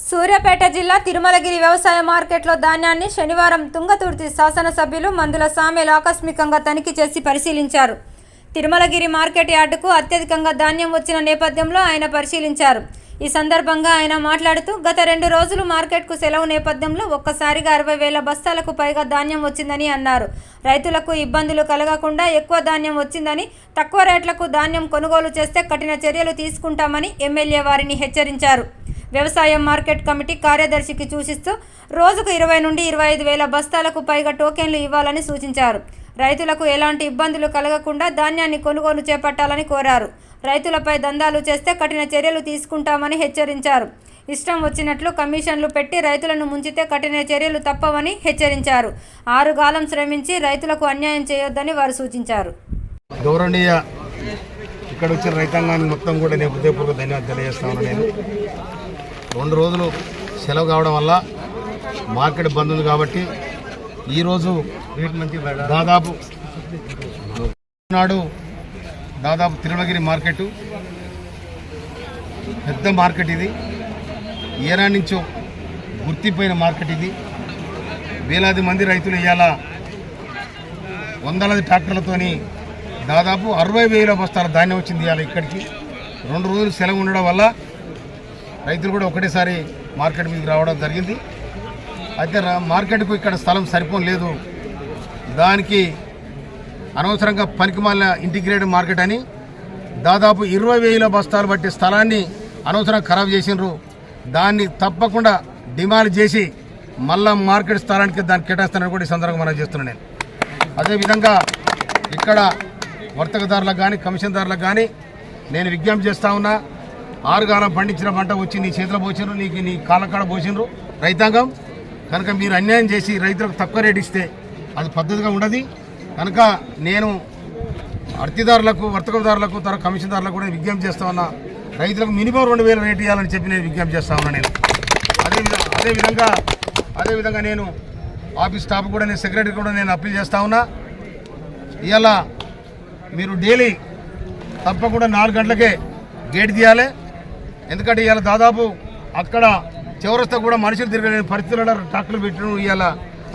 సూర్యాపేట జిల్లా తిరుమలగిరి వ్యవసాయ మార్కెట్లో ధాన్యాన్ని శనివారం తుంగతుర్తి శాసనసభ్యులు మందుల సామేలు ఆకస్మికంగా తనిఖీ చేసి పరిశీలించారు. తిరుమలగిరి మార్కెట్ యార్డుకు అత్యధికంగా ధాన్యం వచ్చిన నేపథ్యంలో ఆయన పరిశీలించారు. ఈ సందర్భంగా ఆయన మాట్లాడుతూ గత 2 రోజులు మార్కెట్కు సెలవు నేపథ్యంలో ఒక్కసారిగా 60,000 బస్తాలకు పైగా ధాన్యం వచ్చిందని అన్నారు. రైతులకు ఇబ్బందులు కలగకుండా ఎక్కువ ధాన్యం వచ్చిందని, తక్కువ రేట్లకు ధాన్యం కొనుగోలు చేస్తే కఠిన చర్యలు తీసుకుంటామని ఎమ్మెల్యే వారిని హెచ్చరించారు. వ్యవసాయ మార్కెట్ కమిటీ కార్యదర్శికి సూచిస్తూ రోజుకు 20 నుండి 25,000 బస్తాలకు పైగా టోకెన్లు ఇవ్వాలని సూచించారు. రైతులకు ఎలాంటి ఇబ్బందులు కలగకుండా ధాన్యాన్ని కొనుగోలు చేపట్టాలని కోరారు. రైతులపై దందాలు చేస్తే కఠిన చర్యలు తీసుకుంటామని హెచ్చరించారు. ఇష్టం వచ్చినట్లు కమిషన్లు పెట్టి రైతులను ముంచితే కఠిన చర్యలు తప్పవని హెచ్చరించారు. 6 కాలం శ్రమించి రైతులకు అన్యాయం చేయొద్దని వారు సూచించారు. గౌరవనీయ ఇక్కడ వచ్చిన రైతాంగాన్ని మొత్తం కూడా నేను హృదయపూర్వక ధన్యవాదాలు తెలియజేస్తాను. నేను 2 రోజులు సెలవు కావడం వల్ల మార్కెట్ బంద్ ఉంది కాబట్టి ఈరోజు దాదాపు తిరుమలగిరి మార్కెట్ పెద్ద మార్కెట్, ఇది ఏనాటి నుంచో గుర్తిపోయిన మార్కెట్. ఇది వేలాది మంది రైతులు ఇవాళ వందలాది ట్రాక్టర్లతోని దాదాపు 60,000 బస్తాల ధాన్యం వచ్చింది ఇవాళ ఇక్కడికి. 2 రోజులు సెలవు ఉండడం వల్ల రైతులు కూడా ఒకటేసారి మార్కెట్ మీదకి రావడం జరిగింది. అయితే మార్కెట్కు ఇక్కడ స్థలం సరిపోలేదు. దానికి అనవసరంగా పనికిమాలిన ఇంటిగ్రేటెడ్ మార్కెట్ అని దాదాపు 20,000 బస్తాలు బట్టి స్థలాన్ని అనవసరంగా ఖరాబ్ చేసినారు. దాన్ని తప్పకుండా డిమాండ్ చేసి మళ్ళా మార్కెట్ స్థలానికి దాన్ని కేటాయిస్తానని కూడా ఈ సందర్భంగా మనం చేస్తున్నాను. నేను అదేవిధంగా ఇక్కడ వర్తకదారులకు కానీ కమిషన్దారులకు కానీ నేను విజ్ఞప్తి చేస్తూ ఉన్నా. 6 కాలం పండించిన పంట వచ్చి నీ చేతిలో పోసినారు, నీకు నీ కాళ్ళకాడ పోసినారు రైతాంగం. కనుక మీరు అన్యాయం చేసి రైతులకు తక్కువ రేటు ఇస్తే అది పద్ధతిగా ఉండదు. కనుక నేను అర్తిదారులకు వర్తకదారులకు తర్వాత కమిషన్దారులకు కూడా విజ్ఞప్తి చేస్తా ఉన్నా. రైతులకు మినిమం 2,000 రేటు ఇవ్వాలని చెప్పి నేను విజ్ఞప్తి చేస్తా ఉన్నా. నేను అదేవిధంగా నేను ఆఫీస్ స్టాఫ్ కూడా నేను సెక్రటరీ కూడా నేను అప్పీల్ చేస్తా ఉన్నా. ఇవాళ మీరు డైలీ తప్పకుండా 4 గంటలకే గేట్ తీయాలి. ఎందుకంటే ఇవాళ దాదాపు అక్కడ చివరస్తా కూడా మనుషులు తిరగలేని పరిస్థితుల్లో ట్రాక్టర్లు పెట్టడం ఇవాళ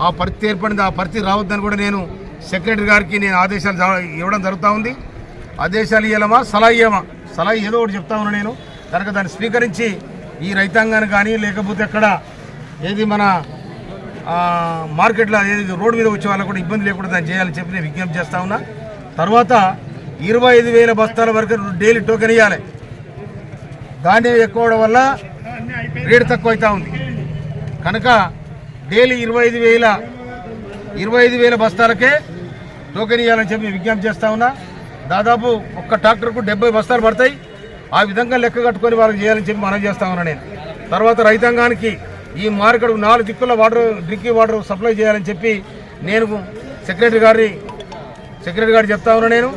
ఆ పరిస్థితి ఏర్పడింది. ఆ పరిస్థితి రావద్దని కూడా నేను సెక్రటరీ గారికి నేను ఆదేశాలు ఇవ్వడం జరుగుతూ ఉంది. ఆదేశాలు ఇవ్వమా సలహా ఏదో ఒకటి చెప్తా ఉన్నా నేను. కనుక దాన్ని స్వీకరించి ఈ రైతాంగాన్ని కానీ లేకపోతే అక్కడ ఏది మన మార్కెట్లో ఏది రోడ్డు మీద వచ్చే వాళ్ళకు కూడా ఇబ్బంది లేకుండా దాన్ని చేయాలని చెప్పి నేను విజ్ఞప్తి చేస్తా ఉన్నా. తర్వాత 25,000 బస్తాల వరకు డైలీ టోకెన్ ఇవ్వాలి. ధాన్యం ఎక్కువ అవడం వల్ల రేటు తక్కువ అవుతూ ఉంది. కనుక డైలీ 25,000 బస్తాలకే టోకెన్ ఇవ్వాలని చెప్పి విజ్ఞప్తి చేస్తా ఉన్నా. దాదాపు ఒక్క ట్రాక్టర్కు 70 బస్తాలు పడతాయి. ఆ విధంగా లెక్క కట్టుకొని వాళ్ళకి చేయాలని చెప్పి మనం చేస్తా ఉన్నా నేను. తర్వాత రైతాంగానికి ఈ మార్కెట్ 4 దిక్కుల డ్రింకింగ్ వాటర్ సప్లై చేయాలని చెప్పి నేను సెక్రటరీ గారు చెప్తా ఉన్నా నేను.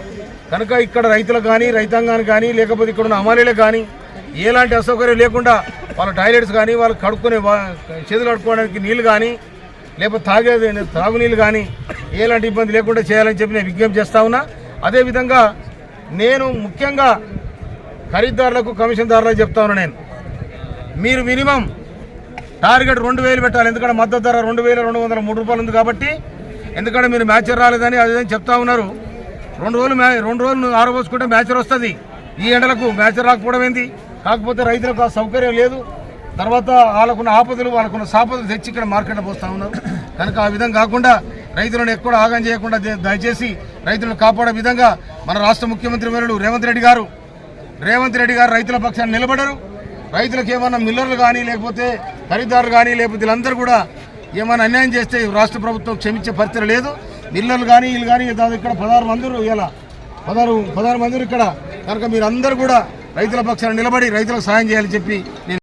కనుక ఇక్కడ రైతులకు కానీ రైతాంగానికి కానీ లేకపోతే ఇక్కడ ఉన్న అమాలీలకు కానీ ఎలాంటి అసౌకర్యం లేకుండా వాళ్ళ టాయిలెట్స్ కానీ వాళ్ళు కడుక్కునే చేతులు కడుక్కోవడానికి నీళ్ళు కానీ లేకపోతే తాగునీళ్ళు కానీ ఎలాంటి ఇబ్బంది లేకుండా చేయాలని చెప్పి నేను విజ్ఞప్తి చేస్తా ఉన్నా. అదేవిధంగా నేను ముఖ్యంగా ఖరీదారులకు కమిషన్దారులకు చెప్తా ఉన్నా. మీరు మినిమం టార్గెట్ 2,000 పెట్టాలి. ఎందుకంటే మద్దతు ధర 2,203 రూపాయలు ఉంది కాబట్టి. ఎందుకంటే మీరు మ్యాచర్ రాలేదని అదేదని చెప్తా ఉన్నారు. 2 రోజులు ఆరబోసుకుంటే మ్యాచర్ వస్తుంది. ఈ ఎండలకు మ్యాచర్ రాకపోవడం ఏంది? కాకపోతే రైతులకు ఆ సౌకర్యం లేదు. తర్వాత వాళ్ళకున్న ఆపదలు వాళ్ళకున్న సాపదలు తెచ్చి ఇక్కడ మార్కెట్లో పోస్తూ ఉన్నారు. కనుక ఆ విధంగా కాకుండా రైతులను ఎక్కడ ఆగం చేయకుండా దయచేసి రైతులను కాపాడే విధంగా మన రాష్ట్ర ముఖ్యమంత్రి వర్యులు రేవంత్ రెడ్డి గారు రైతుల పక్షాన్ని నిలబడరు. రైతులకు ఏమన్నా మిల్లర్లు కానీ లేకపోతే ఖరీదారులు కానీ లేకపోతే వీళ్ళందరూ కూడా ఏమైనా అన్యాయం చేస్తే రాష్ట్ర ప్రభుత్వం క్షమించే పరిస్థితి లేదు. మిల్లర్లు కానీ వీళ్ళు కానీ ఇక్కడ 16 మంది ఇలా 16 మంది ఇక్కడ. కనుక మీరందరూ కూడా రైతుల పక్షాన్ని నిలబడి రైతులకు సహాయం చేయాలని చెప్పి నేను